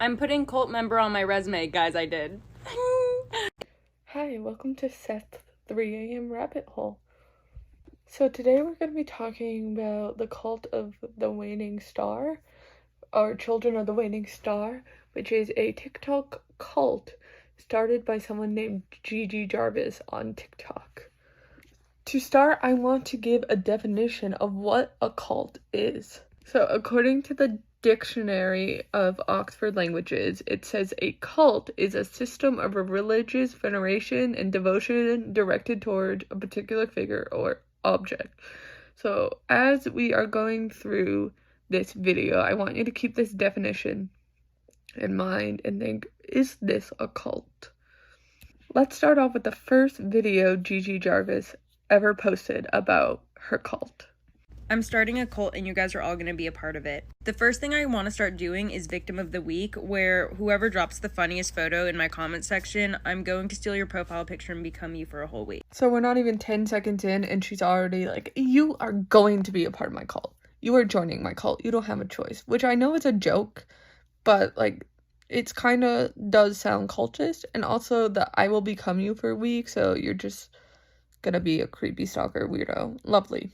I'm putting cult member on my resume, guys, I did. Hi, welcome to Seth's 3 a.m. Rabbit Hole. So today we're going to be talking about the cult of the waning star, or Children of the Waning Star, which is a TikTok cult started by someone named Gigi Jarvis on TikTok. To start, I want to give a definition of what a cult is. So according to the Dictionary of Oxford Languages, it says a cult is a system of a religious veneration and devotion directed toward a particular figure or object. So as we are going through this video, I want you to keep this definition in mind and think, is this a cult? Let's start off with the first video Gigi Jarvis ever posted about her cult. I'm starting a cult and you guys are all going to be a part of it. The first thing I want to start doing is Victim of the Week, where whoever drops the funniest photo in my comment section, I'm going to steal your profile picture and become you for a whole week. So we're not even 10 seconds in and she's already like, you are going to be a part of my cult. You are joining my cult. You don't have a choice. Which I know is a joke, but like, it's kind of does sound cultist. And also that I will become you for a week, so you're just gonna be a creepy stalker weirdo. Lovely.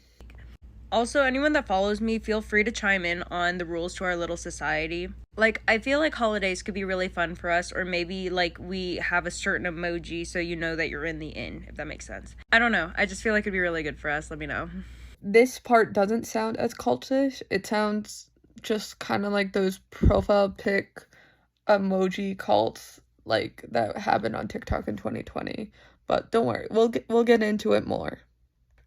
Also, anyone that follows me, feel free to chime in on the rules to our little society. Like, I feel like holidays could be really fun for us, or maybe, like, we have a certain emoji so you know that you're in the inn, if that makes sense. I don't know. I just feel like it'd be really good for us. Let me know. This part doesn't sound as cultish. It sounds just kind of like those profile pic emoji cults, like, that happened on TikTok in 2020. But don't worry, we'll get into it more.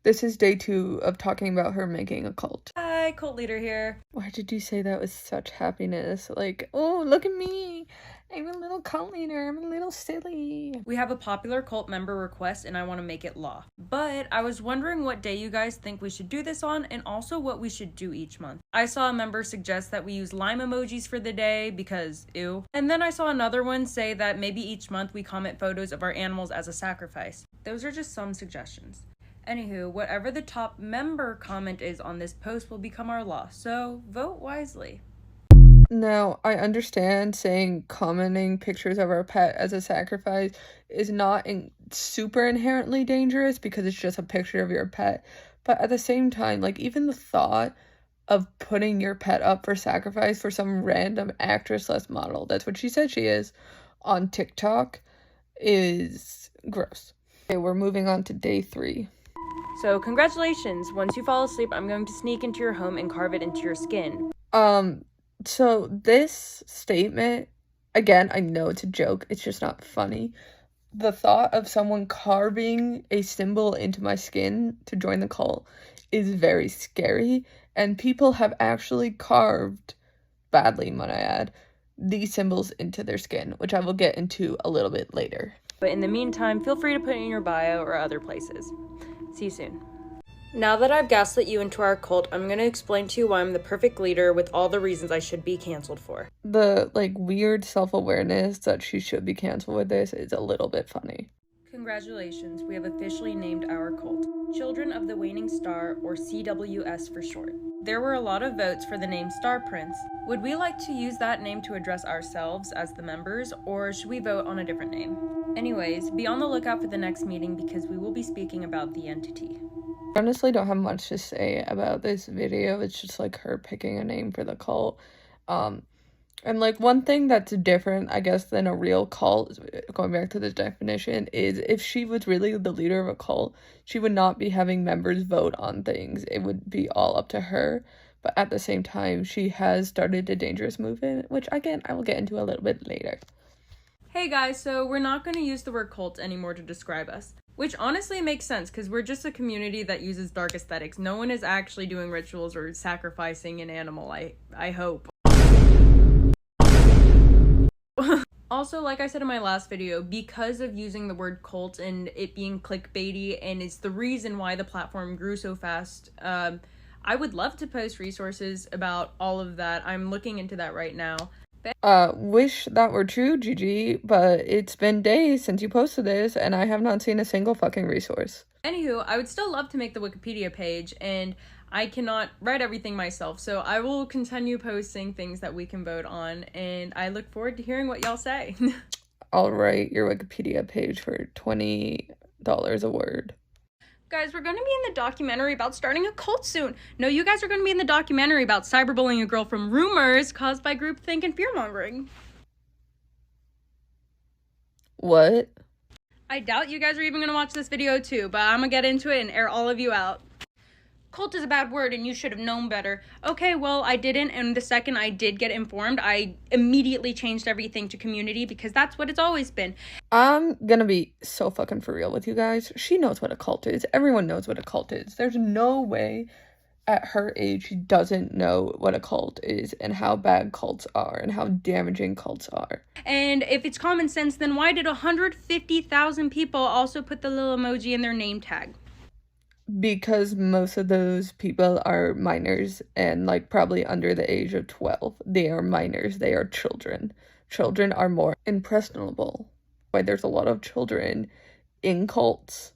This is day 2 of talking about her making a cult. Hi, cult leader here. Why did you say that with such happiness? Like, oh, look at me. I'm a little cult leader. I'm a little silly. We have a popular cult member request and I want to make it law. But I was wondering what day you guys think we should do this on and also what we should do each month. I saw a member suggest that we use lime emojis for the day because ew. And then I saw another one say that maybe each month we comment photos of our animals as a sacrifice. Those are just some suggestions. Anywho, whatever the top member comment is on this post will become our law, so vote wisely. Now, I understand saying commenting pictures of our pet as a sacrifice is not super inherently dangerous because it's just a picture of your pet, but at the same time, like, even the thought of putting your pet up for sacrifice for some random actress/model, that's what she said she is, on TikTok, is gross. Okay, we're moving on to day 3. So congratulations, once you fall asleep, I'm going to sneak into your home and carve it into your skin. So this statement, again, I know it's a joke, it's just not funny. The thought of someone carving a symbol into my skin to join the cult is very scary, and people have actually carved, badly might I add, these symbols into their skin, which I will get into a little bit later. But in the meantime, feel free to put it in your bio or other places. See you soon. Now that I've gaslit you into our cult, I'm going to explain to you why I'm the perfect leader with all the reasons I should be canceled for. The, like, weird self-awareness that she should be canceled with this is a little bit funny. Congratulations, we have officially named our cult Children of the Waning Star, or CWS for short. There were a lot of votes for the name Star Prince. Would we like to use that name to address ourselves as the members, or should we vote on a different name? Anyways, be on the lookout for the next meeting because we will be speaking about the entity. I honestly don't have much to say about this video. It's just like her picking a name for the cult. And like one thing that's different, I guess, than a real cult, going back to this definition, is if she was really the leader of a cult, she would not be having members vote on things. It would be all up to her. But at the same time, she has started a dangerous movement, which again, I will get into a little bit later. Hey guys, so we're not going to use the word cult anymore to describe us. Which honestly makes sense, because we're just a community that uses dark aesthetics. No one is actually doing rituals or sacrificing an animal, I hope. Also, like I said in my last video, because of using the word cult and it being clickbaity, and it's the reason why the platform grew so fast, I would love to post resources about all of that. I'm looking into that right now. Wish that were true, Gigi, but it's been days since you posted this, and I have not seen a single fucking resource. Anywho, I would still love to make the Wikipedia page, and I cannot write everything myself, so I will continue posting things that we can vote on, and I look forward to hearing what y'all say. I'll write your Wikipedia page for $20 a word. Guys, we're going to be in the documentary about starting a cult soon. No, you guys are going to be in the documentary about cyberbullying a girl from rumors caused by groupthink and fear-mongering. What? I doubt you guys are even going to watch this video too, but I'm going to get into it and air all of you out. Cult is a bad word and you should have known better. Okay, well, I didn't, and the second I did get informed, I immediately changed everything to community because that's what it's always been. I'm gonna be so fucking for real with you guys. She knows what a cult is. Everyone knows what a cult is. There's no way at her age she doesn't know what a cult is and how bad cults are and how damaging cults are. And if it's common sense, then why did 150,000 people also put the little emoji in their name tag? Because most of those people are minors and like probably under the age of 12. They are minors. They are children. Children are more impressionable. Why there's a lot of children in cults.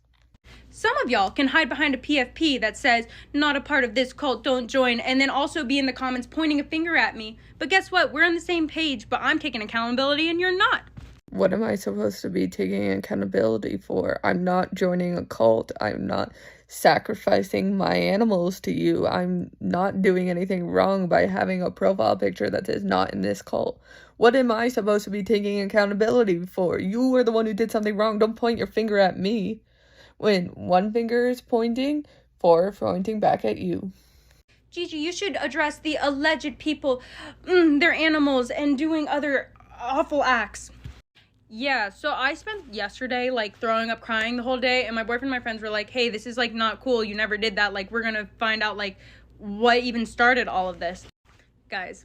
Some of y'all can hide behind a PFP that says, not a part of this cult, don't join, and then also be in the comments pointing a finger at me. But guess what? We're on the same page, but I'm taking accountability and you're not. What am I supposed to be taking accountability for? I'm not joining a cult. I'm not sacrificing my animals to you. I'm not doing anything wrong by having a profile picture that says not in this cult. What am I supposed to be taking accountability for? You were the one who did something wrong. Don't point your finger at me. When one finger is pointing, four are pointing back at you. Gigi, you should address the alleged people, their animals, and doing other awful acts. Yeah, so I spent yesterday, like, throwing up crying the whole day, and my boyfriend and my friends were like, hey, this is, like, not cool, you never did that, like, we're gonna find out, like, what even started all of this. Guys,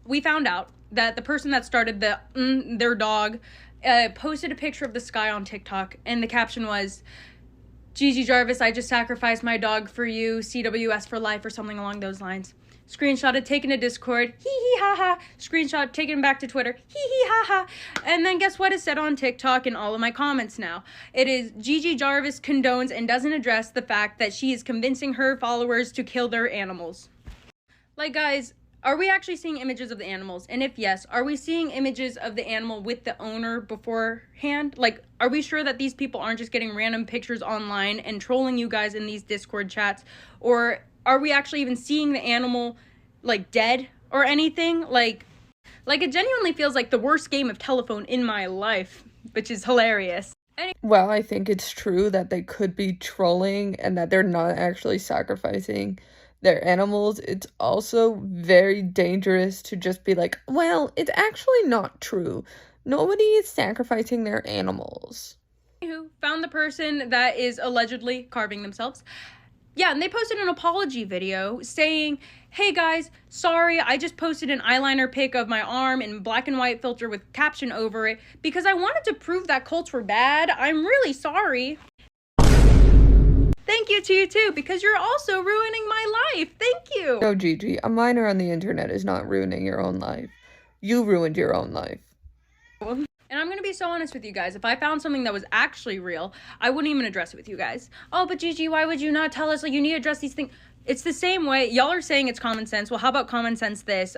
we found out that the person that started their dog posted a picture of the sky on TikTok, and the caption was, Gigi Jarvis, I just sacrificed my dog for you, CWS for life, or something along those lines. Screenshot taken to Discord, hee hee ha ha. Screenshot taken back to Twitter, hee hee ha ha. And then guess what is said on TikTok in all of my comments now? It is Gigi Jarvis condones and doesn't address the fact that she is convincing her followers to kill their animals. Like, guys, are we actually seeing images of the animals? And if yes, are we seeing images of the animal with the owner beforehand? Like, are we sure that these people aren't just getting random pictures online and trolling you guys in these Discord chats? Or are we actually even seeing the animal, like, dead or anything? Like it genuinely feels like the worst game of telephone in my life, which is hilarious. Well, I think it's true that they could be trolling and that they're not actually sacrificing their animals. It's also very dangerous to just be like, well, it's actually not true. Nobody is sacrificing their animals. Who found the person that is allegedly carving themselves. Yeah, and they posted an apology video saying, hey guys, sorry, I just posted an eyeliner pic of my arm in black and white filter with caption over it because I wanted to prove that cults were bad. I'm really sorry. Thank you to you too, because you're also ruining my life. Thank you. No, Gigi, a minor on the internet is not ruining your own life. You ruined your own life. And I'm gonna be so honest with you guys, if I found something that was actually real, I wouldn't even address it with you guys. Oh, but Gigi, why would you not tell us, like, you need to address these things? It's the same way, y'all are saying it's common sense. Well, how about common sense this?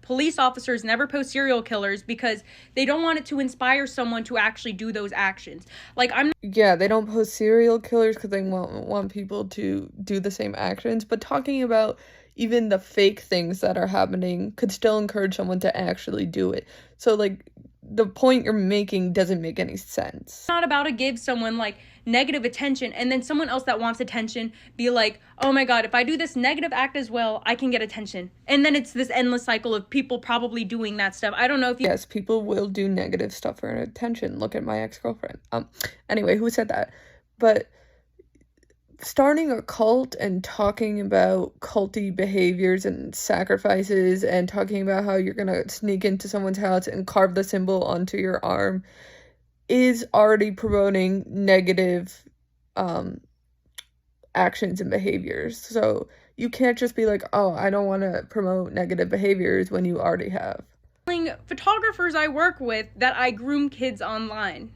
Police officers never post serial killers because they don't want it to inspire someone to actually do those actions. Like, Yeah, they don't post serial killers because they want people to do the same actions, but talking about even the fake things that are happening could still encourage someone to actually do it. So, like, the point you're making doesn't make any sense. Not about to give someone, like, negative attention and then someone else that wants attention be like, oh my god, if I do this negative act as well, I can get attention. And then it's this endless cycle of people probably doing that stuff. I don't know if you... Yes, people will do negative stuff for attention. Look at my ex-girlfriend. Anyway, who said that? But starting a cult and talking about culty behaviors and sacrifices and talking about how you're gonna sneak into someone's house and carve the symbol onto your arm is already promoting negative actions and behaviors. So you can't just be like, oh, I don't want to promote negative behaviors when you already have. Photographers I work with that I groom kids online.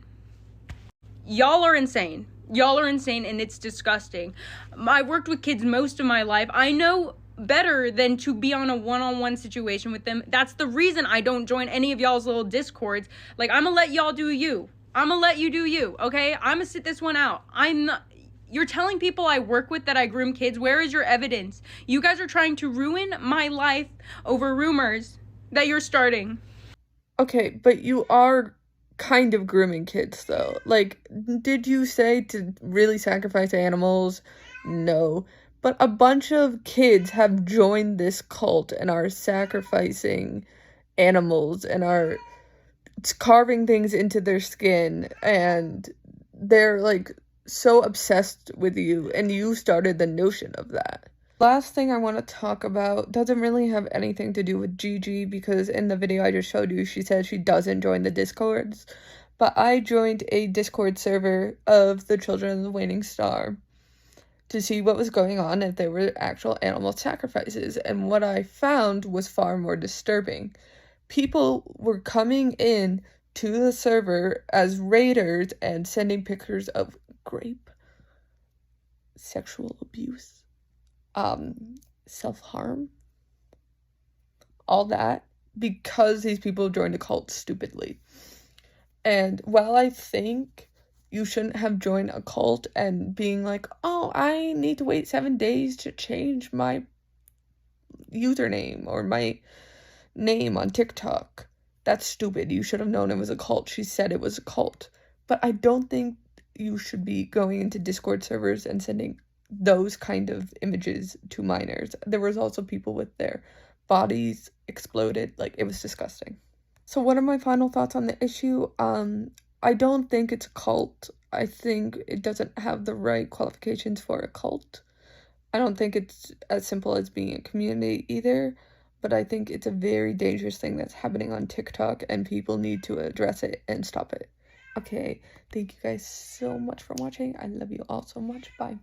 Y'all are insane. Y'all are insane and it's disgusting. I worked with kids most of my life. I know better than to be on a one-on-one situation with them. That's the reason I don't join any of y'all's little discords. Like, I'm gonna let y'all do you. I'm gonna let you do you, okay? I'm gonna sit this one out. You're telling people I work with that I groom kids. Where is your evidence? You guys are trying to ruin my life over rumors that you're starting. Okay, but you are kind of grooming kids, though. Like, did you say to really sacrifice animals? No. But a bunch of kids have joined this cult and are sacrificing animals and are carving things into their skin, and they're like so obsessed with you, and you started the notion of that. Last thing I want to talk about doesn't really have anything to do with Gigi, because in the video I just showed you, she said she doesn't join the Discords, but I joined a Discord server of the Children of the Waning Star to see what was going on, if there were actual animal sacrifices, and what I found was far more disturbing. People were coming in to the server as raiders and sending pictures of rape, sexual abuse, self-harm, all that, because these people joined a cult stupidly. And while I think you shouldn't have joined a cult and being like, oh, I need to wait 7 days to change my username or my name on TikTok, that's stupid. You should have known it was a cult. She said it was a cult. But I don't think you should be going into Discord servers and sending those kind of images to minors. There was also people with their bodies exploded. Like, it was disgusting. So what are my final thoughts on the issue? I don't think it's a cult. I think it doesn't have the right qualifications for a cult. I don't think it's as simple as being a community either, but I think it's a very dangerous thing that's happening on TikTok, and people need to address it and stop it. Okay, thank you guys so much for watching. I love you all so much. Bye.